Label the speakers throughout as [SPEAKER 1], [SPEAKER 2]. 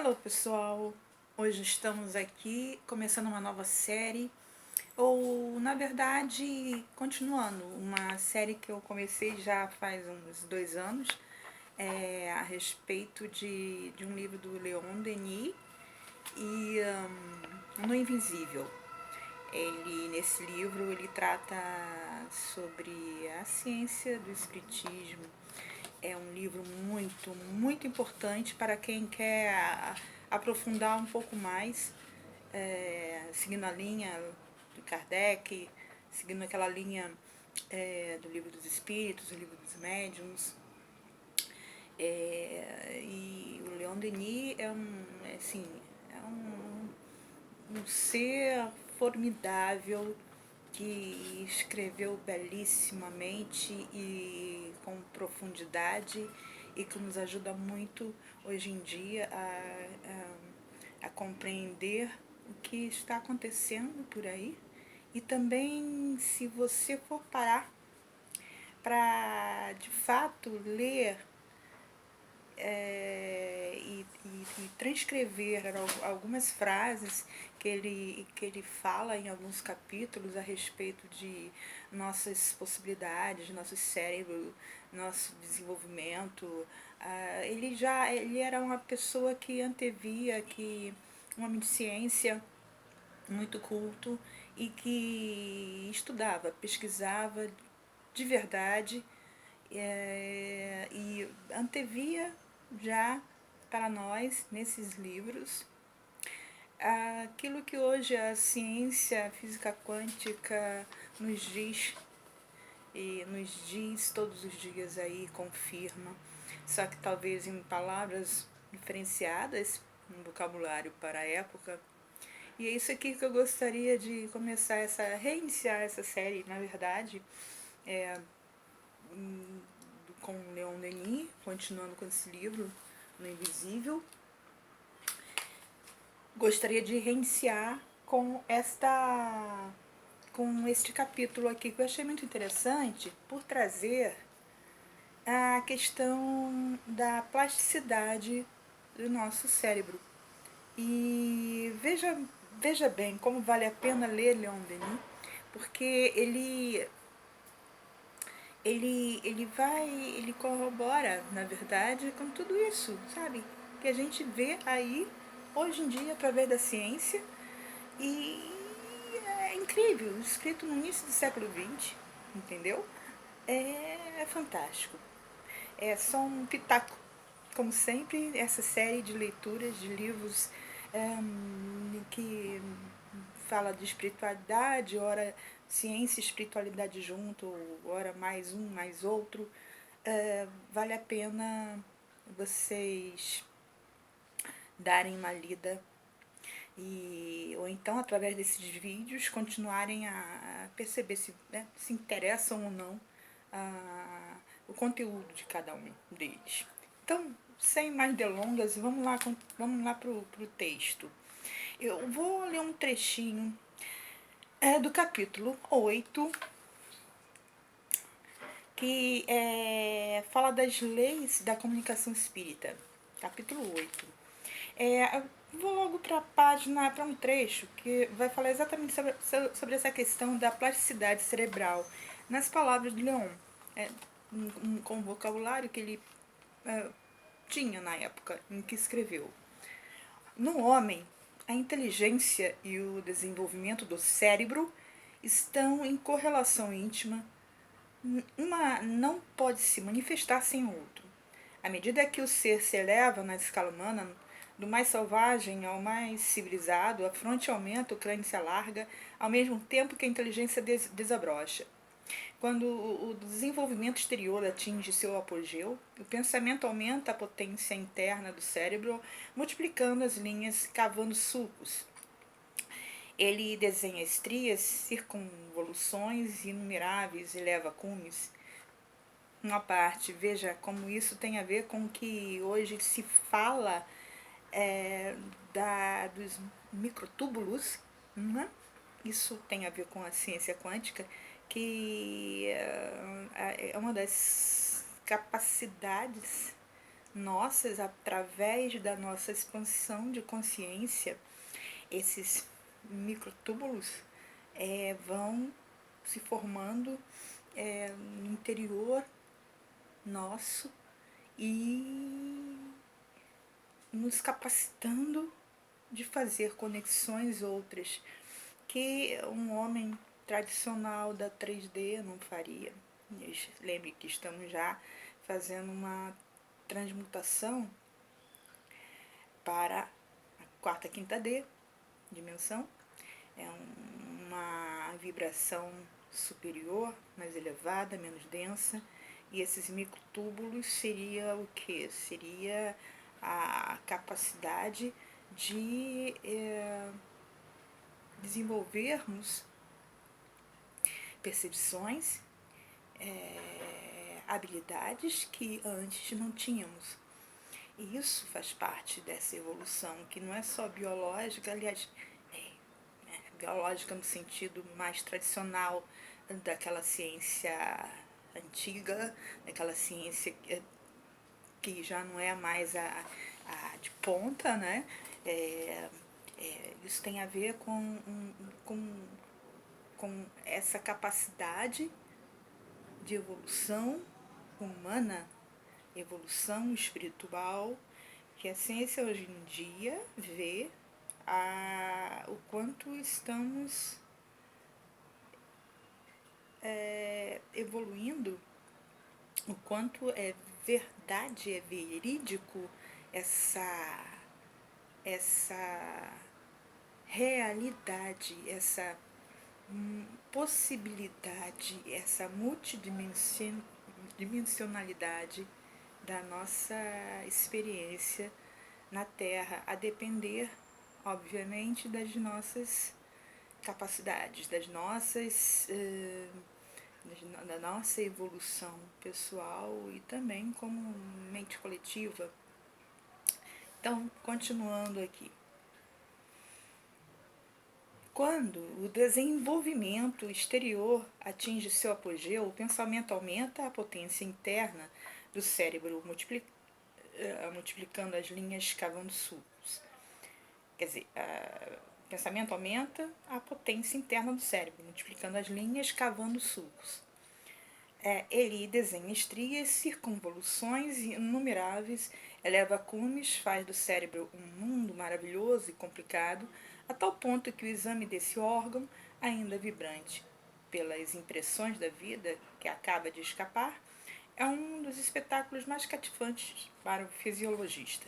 [SPEAKER 1] Hello pessoal, hoje estamos aqui começando uma nova série, ou na verdade continuando uma série que eu comecei já faz uns 2 anos, a respeito de um livro do Leon Denis e No Invisível. Nesse livro ele trata sobre a ciência do espiritismo. É um livro muito importante para quem quer aprofundar um pouco mais, seguindo a linha do Kardec, seguindo aquela linha do Livro dos Espíritos, do Livro dos Médiuns. E o Leon Denis é um ser formidável que escreveu belíssimamente e com profundidade e que nos ajuda muito hoje em dia a compreender o que está acontecendo por aí. E também, se você for parar para de fato ler e transcrever algumas frases que ele fala em alguns capítulos a respeito de nossas possibilidades, nosso cérebro, nosso desenvolvimento. Ele era uma pessoa que antevia que um homem de ciência muito culto e que estudava, pesquisava de verdade, e antevia já para nós, nesses livros, aquilo que hoje a ciência, a física quântica nos diz, e nos diz todos os dias aí, confirma, só que talvez em palavras diferenciadas, um vocabulário para a época. E é isso aqui que eu gostaria de começar reiniciar essa série, na verdade, com Leon Denis, continuando com esse livro, No Invisível. Gostaria de reiniciar com este capítulo aqui, que eu achei muito interessante, por trazer a questão da plasticidade do nosso cérebro. E veja bem como vale a pena ler Leon Denis, porque ele corrobora, na verdade, com tudo isso, sabe? Que a gente vê aí, hoje em dia, através da ciência, e é incrível, escrito no início do século XX, entendeu? É fantástico. É só um pitaco, como sempre, essa série de leituras de livros que fala de espiritualidade, ora ciência e espiritualidade junto, ora mais um, mais outro. Vale a pena vocês darem uma lida ou então através desses vídeos continuarem a perceber se interessam ou não o conteúdo de cada um deles. Então, sem mais delongas, vamos lá pro texto. Eu vou ler um trechinho do capítulo 8, que fala das leis da comunicação espírita. Capítulo 8. Vou logo para um trecho que vai falar exatamente sobre essa questão da plasticidade cerebral, nas palavras de Leon, com o vocabulário que ele tinha na época em que escreveu. No homem, a inteligência e o desenvolvimento do cérebro estão em correlação íntima. Uma não pode se manifestar sem o outro. À medida que o ser se eleva na escala humana, do mais selvagem ao mais civilizado, a fronte aumenta, o crânio se alarga, ao mesmo tempo que a inteligência desabrocha. Quando o desenvolvimento exterior atinge seu apogeu, o pensamento aumenta a potência interna do cérebro, multiplicando as linhas, cavando sulcos. Ele desenha estrias, circunvoluções inumeráveis e leva cumes. Uma parte, veja como isso tem a ver com o que hoje se fala dos microtúbulos, né? Isso tem a ver com a ciência quântica, que é uma das capacidades, nossas, através da nossa expansão de consciência, esses microtúbulos vão se formando no interior nosso e nos capacitando de fazer conexões outras que um homem tradicional da 3D não faria. Lembre que estamos já fazendo uma transmutação para a quarta, quinta D dimensão. É uma vibração superior, mais elevada, menos densa. E esses microtúbulos seria o que? Seria a capacidade de desenvolvermos percepções, habilidades que antes não tínhamos. E isso faz parte dessa evolução, que não é só biológica, aliás, biológica no sentido mais tradicional daquela ciência antiga, daquela ciência que já não é mais a de ponta, né? Isso tem a ver com essa capacidade de evolução humana, evolução espiritual, que a ciência hoje em dia vê o quanto estamos evoluindo, o quanto é verdade, é verídico essa realidade, essa possibilidade, essa multidimensionalidade da nossa experiência na Terra, a depender, obviamente, das nossas capacidades, da nossa evolução pessoal e também como mente coletiva. Então, continuando aqui. Quando o desenvolvimento exterior atinge seu apogeu, o pensamento aumenta a potência interna do cérebro, multiplicando as linhas cavando sulcos. Quer dizer, o pensamento aumenta a potência interna do cérebro, multiplicando as linhas cavando sulcos. Ele desenha estrias, circunvoluções inumeráveis, eleva cumes, faz do cérebro um mundo maravilhoso e complicado, a tal ponto que o exame desse órgão, ainda vibrante pelas impressões da vida que acaba de escapar, é um dos espetáculos mais cativantes para o fisiologista.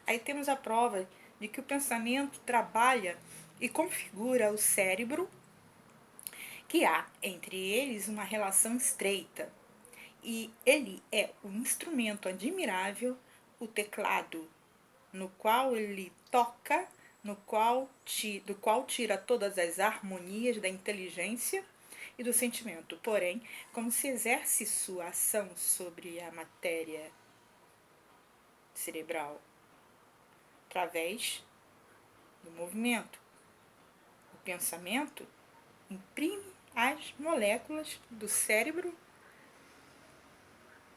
[SPEAKER 1] Aí temos a prova de que o pensamento trabalha e configura o cérebro, que há entre eles uma relação estreita. E ele é um instrumento admirável, o teclado, no qual ele toca, do qual tira todas as harmonias da inteligência e do sentimento. Porém, como se exerce sua ação sobre a matéria cerebral através do movimento. O pensamento imprime às moléculas do cérebro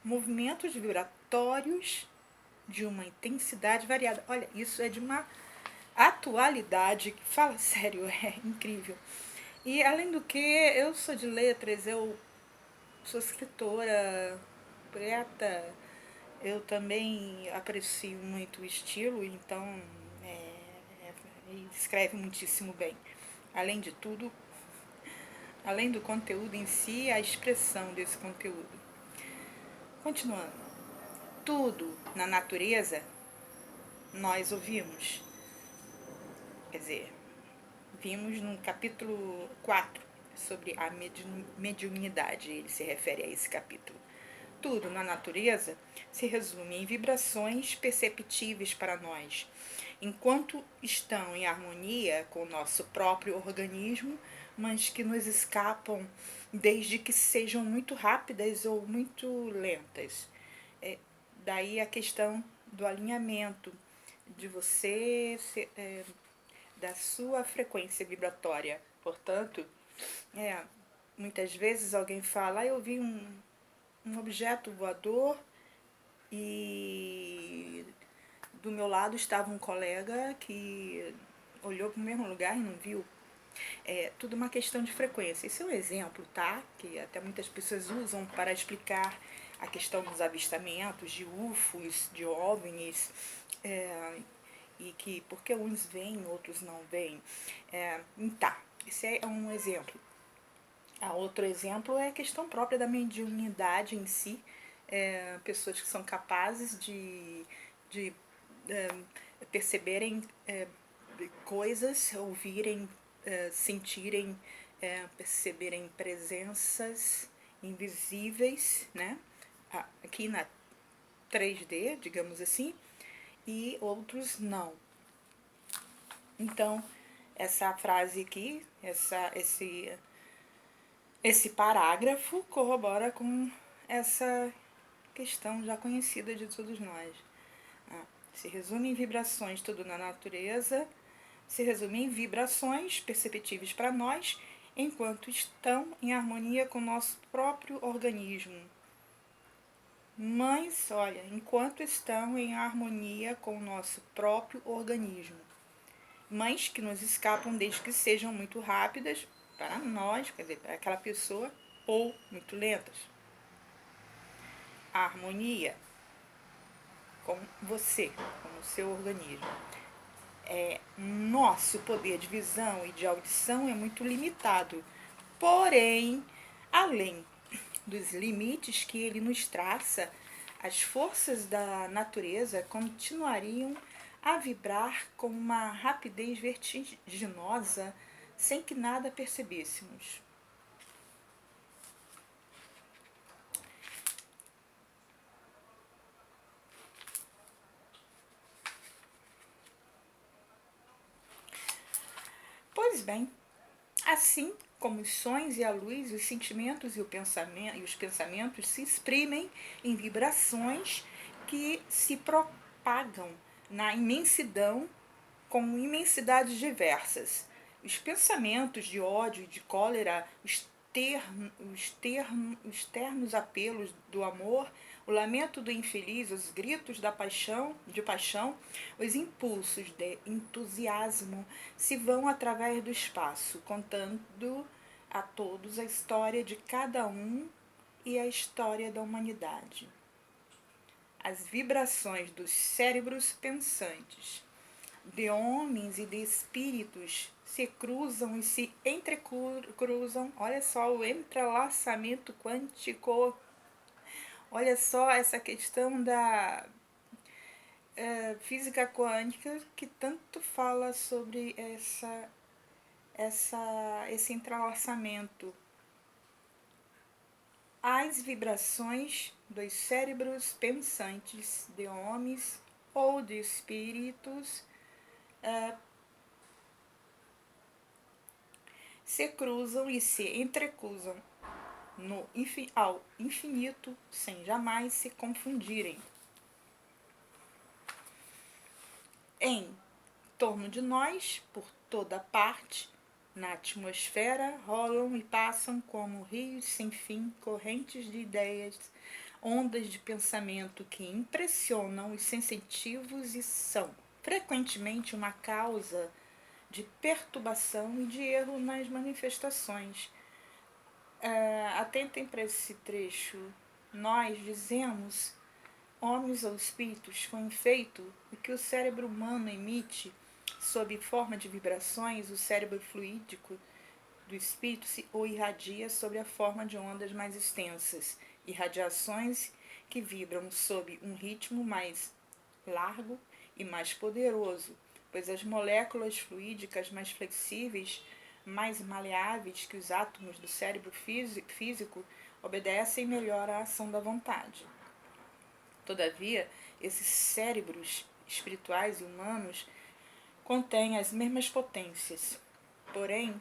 [SPEAKER 1] movimentos vibratórios de uma intensidade variada. Olha, isso é de uma atualidade que, fala sério, é incrível. E além do que, eu sou de letras, eu sou escritora, poeta, eu também aprecio muito o estilo, então ele escreve muitíssimo bem. Além de tudo, além do conteúdo em si, a expressão desse conteúdo. Continuando. Tudo na natureza nós ouvimos. Quer dizer, vimos no capítulo 4 sobre a mediunidade, ele se refere a esse capítulo. Tudo na natureza se resume em vibrações perceptíveis para nós, enquanto estão em harmonia com o nosso próprio organismo, mas que nos escapam desde que sejam muito rápidas ou muito lentas. Daí a questão do alinhamento, de você, da sua frequência vibratória. Portanto, muitas vezes alguém fala, eu vi um objeto voador e do meu lado estava um colega que olhou para o mesmo lugar e não viu. É tudo uma questão de frequência. Esse é um exemplo, tá? Que até muitas pessoas usam para explicar a questão dos avistamentos de UFOs, de OVNIs, é, e que porque uns veem, outros não veem. Tá, esse é um exemplo. Outro exemplo é a questão própria da mediunidade em si. Pessoas que são capazes de é, perceberem coisas, ouvirem, sentirem, perceberem presenças invisíveis, né? Aqui na 3D, digamos assim, e outros não. Então, essa frase aqui, esse parágrafo corrobora com essa questão já conhecida de todos nós. Se resume em vibrações tudo na natureza, se resume em vibrações perceptíveis para nós, enquanto estão em harmonia com o nosso próprio organismo. Mas, olha, enquanto estão em harmonia com o nosso próprio organismo. Mas que nos escapam desde que sejam muito rápidas para nós, quer dizer, para aquela pessoa, ou muito lentas. A harmonia com você, com o seu organismo. Nosso poder de visão e de audição é muito limitado. Porém, além dos limites que ele nos traça, as forças da natureza continuariam a vibrar com uma rapidez vertiginosa sem que nada percebêssemos. Pois bem, assim como os sons e a luz, os sentimentos e os pensamentos se exprimem em vibrações que se propagam na imensidão com imensidades diversas. Os pensamentos de ódio e de cólera, os ternos apelos do amor, o lamento do infeliz, os gritos de paixão, os impulsos de entusiasmo se vão através do espaço, contando a todos a história de cada um e a história da humanidade. As vibrações dos cérebros pensantes de homens e de espíritos se cruzam e se entrecruzam. Olha só o entrelaçamento quântico. Olha só essa questão da física quântica que tanto fala sobre esse entrelaçamento. As vibrações dos cérebros pensantes de homens ou de espíritos se cruzam e se entrecruzam ao infinito sem jamais se confundirem. Em torno de nós, por toda parte, na atmosfera, rolam e passam como rios sem fim, correntes de ideias, ondas de pensamento que impressionam os sensitivos e são frequentemente uma causa de perturbação e de erro nas manifestações. Atentem para esse trecho. Nós dizemos, homens ou espíritos, com efeito, o que o cérebro humano emite sob forma de vibrações, o cérebro fluídico do espírito se o irradia sob a forma de ondas mais extensas, irradiações que vibram sob um ritmo mais largo e mais poderoso, pois as moléculas fluídicas mais flexíveis, mais maleáveis que os átomos do cérebro físico obedecem melhor à ação da vontade. Todavia, esses cérebros espirituais e humanos contêm as mesmas potências. Porém,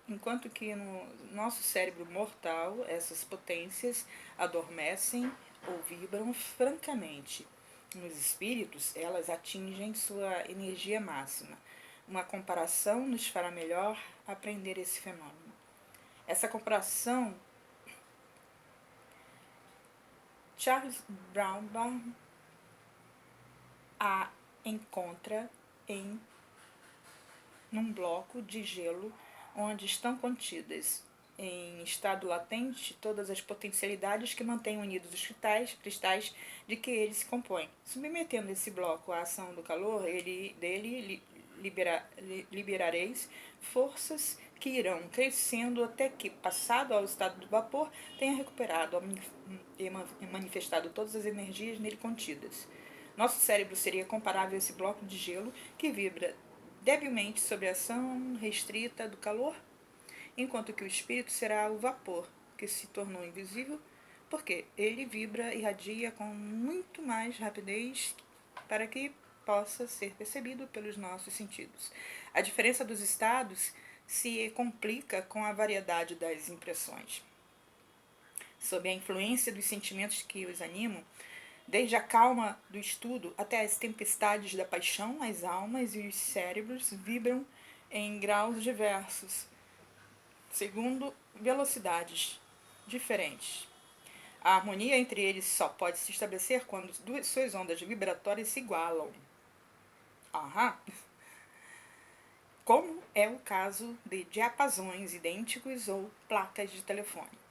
[SPEAKER 1] enquanto que no nosso cérebro mortal essas potências adormecem ou vibram francamente. Nos espíritos, elas atingem sua energia máxima. Uma comparação nos fará melhor aprender esse fenômeno. Essa comparação Charles Brownbaum a encontra num bloco de gelo onde estão contidas em estado latente todas as potencialidades que mantêm unidos os cristais de que ele se compõe. Submetendo esse bloco à ação do calor, liberareis forças que irão crescendo até que, passado ao estado do vapor, tenha recuperado e manifestado todas as energias nele contidas. Nosso cérebro seria comparável a esse bloco de gelo que vibra debilmente sob a ação restrita do calor, enquanto que o espírito será o vapor que se tornou invisível, porque ele vibra e irradia com muito mais rapidez para que possa ser percebido pelos nossos sentidos. A diferença dos estados se complica com a variedade das impressões. Sob a influência dos sentimentos que os animam, desde a calma do estudo até as tempestades da paixão, as almas e os cérebros vibram em graus diversos, segundo velocidades diferentes. A harmonia entre eles só pode se estabelecer quando suas ondas vibratórias se igualam. Aham. Como é o caso de diapasões idênticos ou placas de telefone.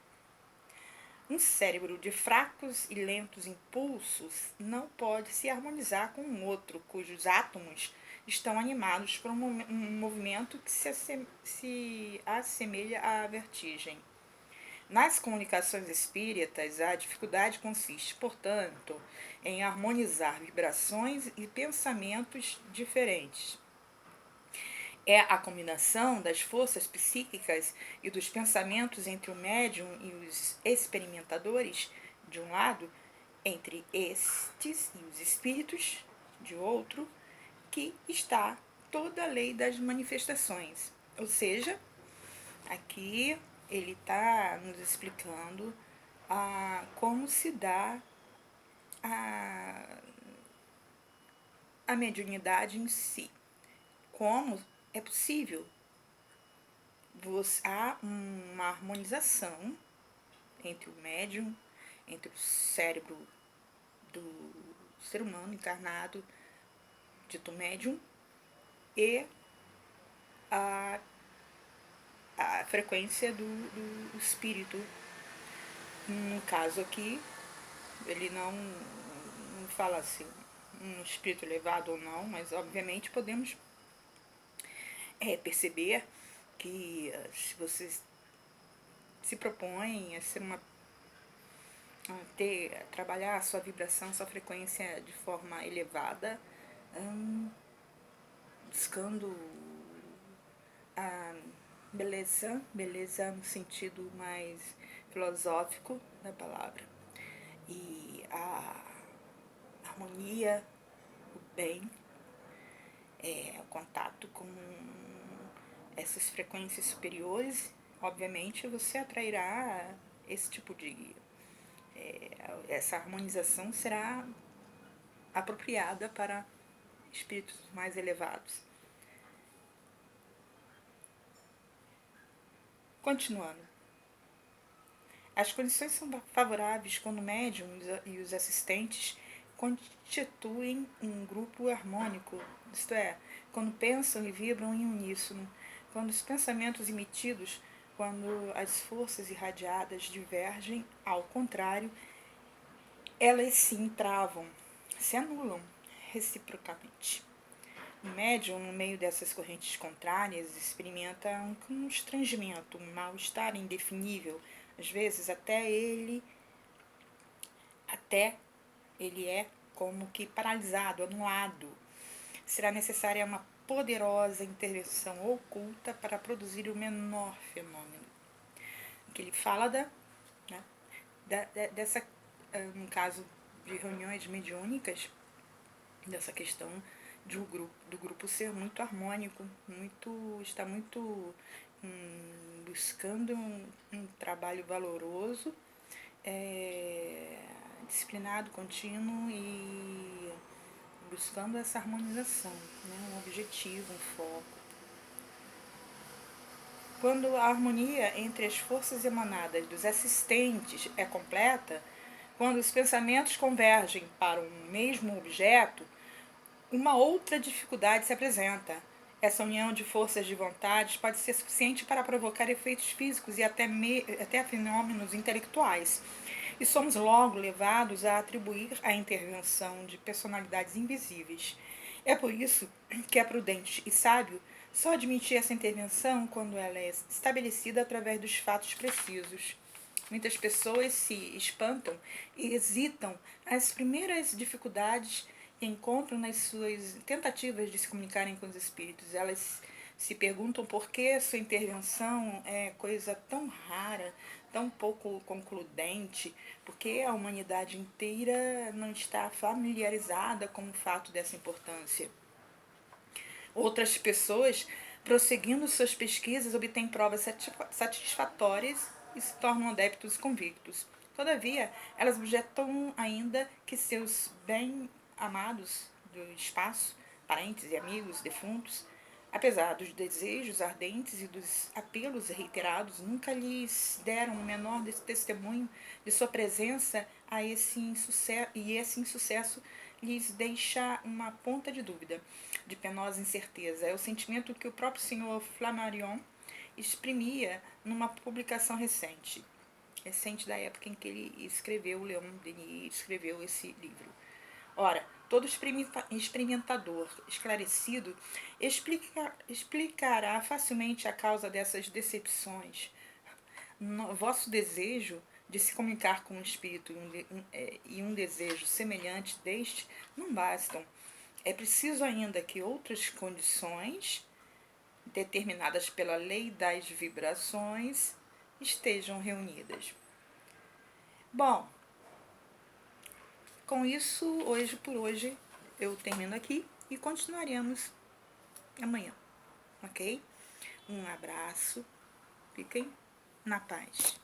[SPEAKER 1] Um cérebro de fracos e lentos impulsos não pode se harmonizar com um outro cujos átomos estão animados por um movimento que se assemelha à vertigem. Nas comunicações espíritas, a dificuldade consiste, portanto, em harmonizar vibrações e pensamentos diferentes. É a combinação das forças psíquicas e dos pensamentos entre o médium e os experimentadores, de um lado, entre estes e os espíritos, de outro, que está toda a lei das manifestações. Ou seja, aqui ele está nos explicando como se dá a mediunidade em si. Como é possível há uma harmonização entre o médium, entre o cérebro do ser humano encarnado, dito médium, e a frequência do espírito. No caso aqui, ele não fala assim, um espírito elevado ou não, mas obviamente podemos perceber que se você se propõe a ser trabalhar a sua vibração, sua frequência de forma elevada, buscando a beleza no sentido mais filosófico da palavra, e a harmonia, o bem, o contato com essas frequências superiores, obviamente você atrairá esse tipo de... essa harmonização será apropriada para espíritos mais elevados. Continuando. As condições são favoráveis quando o médium e os assistentes constituem um grupo harmônico, isto é, quando pensam e vibram em uníssono, quando os pensamentos emitidos, quando as forças irradiadas divergem, ao contrário, elas se entravam, se anulam reciprocamente. O médium, no meio dessas correntes contrárias, experimenta um constrangimento, um mal-estar indefinível, às vezes até ele é como que paralisado, anulado. Será necessária uma poderosa intervenção oculta para produzir o menor fenômeno. Que ele fala dessa, no caso de reuniões mediúnicas, dessa questão do grupo ser muito harmônico, está muito buscando um trabalho valoroso, disciplinado, contínuo e buscando essa harmonização, um objetivo, um foco. Quando a harmonia entre as forças emanadas dos assistentes é completa, Quando os pensamentos convergem para um mesmo objeto, uma outra dificuldade se apresenta. Essa união de forças de vontade pode ser suficiente para provocar efeitos físicos e até fenômenos intelectuais. E somos logo levados a atribuir a intervenção de personalidades invisíveis. É por isso que é prudente e sábio só admitir essa intervenção quando ela é estabelecida através dos fatos precisos. Muitas pessoas se espantam e hesitam às primeiras dificuldades que encontram nas suas tentativas de se comunicarem com os espíritos. Elas se perguntam por que sua intervenção é coisa tão rara, tão pouco concludente, porque a humanidade inteira não está familiarizada com o fato dessa importância. Outras pessoas, prosseguindo suas pesquisas, obtêm provas satisfatórias e se tornam adeptos convictos. Todavia, elas objetam ainda que seus bem-amados do espaço, parentes e amigos defuntos, apesar dos desejos ardentes e dos apelos reiterados, nunca lhes deram o menor testemunho de sua presença e esse insucesso lhes deixa uma ponta de dúvida, de penosa incerteza. É o sentimento que o próprio senhor Flammarion exprimia numa publicação recente da época em que ele escreveu, o Leon Denis escreveu esse livro. Ora, todo experimentador esclarecido explicará facilmente a causa dessas decepções. Vosso desejo de se comunicar com o espírito e um desejo semelhante deste não bastam. É preciso ainda que outras condições, determinadas pela lei das vibrações, estejam reunidas. Bom, com isso, por hoje, eu termino aqui e continuaremos amanhã, ok? Um abraço, fiquem na paz.